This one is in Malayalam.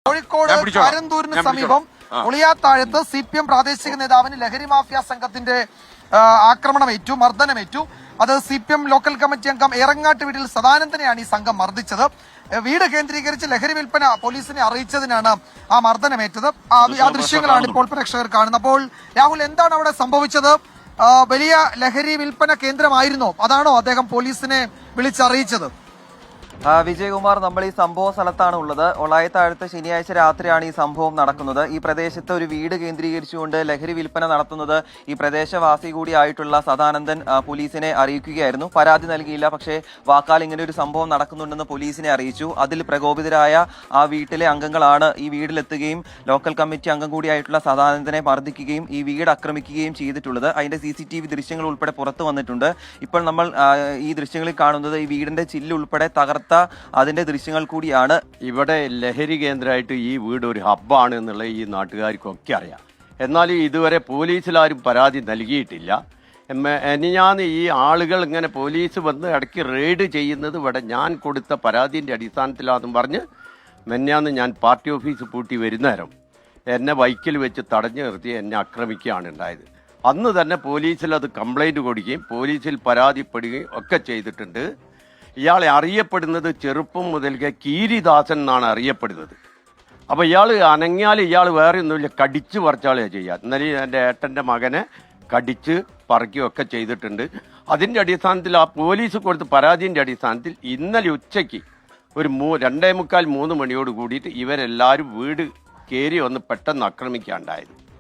കോഴിക്കോട് കാരന്തൂരിന് സമീപം ഉളിയാത്താഴത്ത് CPM പ്രാദേശിക നേതാവിന് ലഹരി മാഫിയ സംഘത്തിന്റെ ആക്രമണമേറ്റു, മർദ്ദനമേറ്റു. അത് CPM ലോക്കൽ കമ്മിറ്റി അംഗം ഏറങ്ങാട്ട് വീട്ടിൽ സദാനന്ദനെയാണ് ഈ സംഘം മർദ്ദിച്ചത്. വീട് കേന്ദ്രീകരിച്ച് ലഹരി വിൽപ്പന പോലീസിനെ അറിയിച്ചതിനാണ് ആ മർദ്ദനമേറ്റത്. ആ ദൃശ്യങ്ങളാണ് ഇപ്പോൾ പ്രേക്ഷകർ കാണുന്നത്. അപ്പോൾ രാഹുൽ, എന്താണ് അവിടെ സംഭവിച്ചത്? വലിയ ലഹരി വിൽപ്പന കേന്ദ്രമായിരുന്നോ? അതാണോ അദ്ദേഹം പോലീസിനെ വിളിച്ചറിയിച്ചത്? വിജയകുമാർ, നമ്മൾ ഈ സംഭവ സ്ഥലത്താണ് ഉള്ളത്. ഒളായത്താഴത്ത് ശനിയാഴ്ച രാത്രിയാണ് ഈ സംഭവം നടക്കുന്നത്. ഈ പ്രദേശത്ത് ഒരു വീട് കേന്ദ്രീകരിച്ചുകൊണ്ട് ലഹരി വിൽപ്പന നടത്തുന്നത് ഈ പ്രദേശവാസി കൂടിയായിട്ടുള്ള സദാനന്ദൻ പോലീസിനെ അറിയിക്കുകയായിരുന്നു. പരാതി നൽകിയില്ല, പക്ഷേ വാക്കാൽ ഇങ്ങനെ ഒരു സംഭവം നടക്കുന്നുണ്ടെന്ന് പോലീസിനെ അറിയിച്ചു. അതിൽ പ്രകോപിതരായ ആ വീട്ടിലെ അംഗങ്ങളാണ് ഈ വീട്ടിലെത്തുകയും ലോക്കൽ കമ്മിറ്റി അംഗം കൂടിയായിട്ടുള്ള സദാനന്ദനെ മർദ്ദിക്കുകയും ഈ വീട് ആക്രമിക്കുകയും ചെയ്തിട്ടുള്ളത്. അതിന്റെ CCTV ദൃശ്യങ്ങൾ ഉൾപ്പെടെ പുറത്തു വന്നിട്ടുണ്ട്. ഇപ്പോൾ നമ്മൾ ഈ ദൃശ്യങ്ങളിൽ കാണുന്നത് ഈ വീടിന്റെ ചില്ല് ഉൾപ്പെടെ തകർത്ത അതിന്റെ ദൃശ്യങ്ങൾ കൂടിയാണ്. ഇവിടെ ലഹരി കേന്ദ്രമായിട്ട് ഈ വീട് ഒരു ഹബ്ബാണ് എന്നുള്ള ഈ നാട്ടുകാർക്കൊക്കെ അറിയാം. എന്നാലും ഇതുവരെ പോലീസിലാരും പരാതി നൽകിയിട്ടില്ല. ഞാൻ ഈ ആളുകൾ ഇങ്ങനെ പോലീസ് വന്ന് ഇടയ്ക്ക് റെയ്ഡ് ചെയ്യുന്നത് ഇവിടെ ഞാൻ കൊടുത്ത പരാതിൻ്റെ അടിസ്ഥാനത്തിലാണെന്നും പറഞ്ഞ് മെന്നാന്ന് ഞാൻ പാർട്ടി ഓഫീസ് പൂട്ടി വരുന്നേരം എന്നെ ബൈക്കിൽ വെച്ച് തടഞ്ഞു നിർത്തി എന്നെ ആക്രമിക്കുകയാണ് ഉണ്ടായത്. അന്ന് തന്നെ പോലീസിൽ അത് കംപ്ലൈൻറ്റ് കൊടുക്കുകയും പോലീസിൽ പരാതിപ്പെടുകയും ഒക്കെ ചെയ്തിട്ടുണ്ട്. ഇയാളെ അറിയപ്പെടുന്നത് ചെറുപ്പം മുതൽക്കേ കീരിദാസൻ എന്നാണ് അറിയപ്പെടുന്നത്. അപ്പോൾ ഇയാൾ അനങ്ങിയാൽ ഇയാൾ വേറെ ഒന്നുമില്ല, കടിച്ച് പറിച്ചാളുക ചെയ്യുക. ഇന്നലെ എൻ്റെ ഏട്ടൻ്റെ മകനെ കടിച്ച് പറിക്കുകയൊക്കെ ചെയ്തിട്ടുണ്ട്. അതിൻ്റെ അടിസ്ഥാനത്തിൽ ആ പോലീസ് കൊടുത്ത പരാതിൻ്റെ അടിസ്ഥാനത്തിൽ ഇന്നലെ ഉച്ചയ്ക്ക് ഒരു 2:45-3 മണിയോട് കൂടിയിട്ട് ഇവരെല്ലാവരും വീട് കയറി വന്ന് പെട്ടെന്ന് ആക്രമിക്കാനുണ്ടായത്.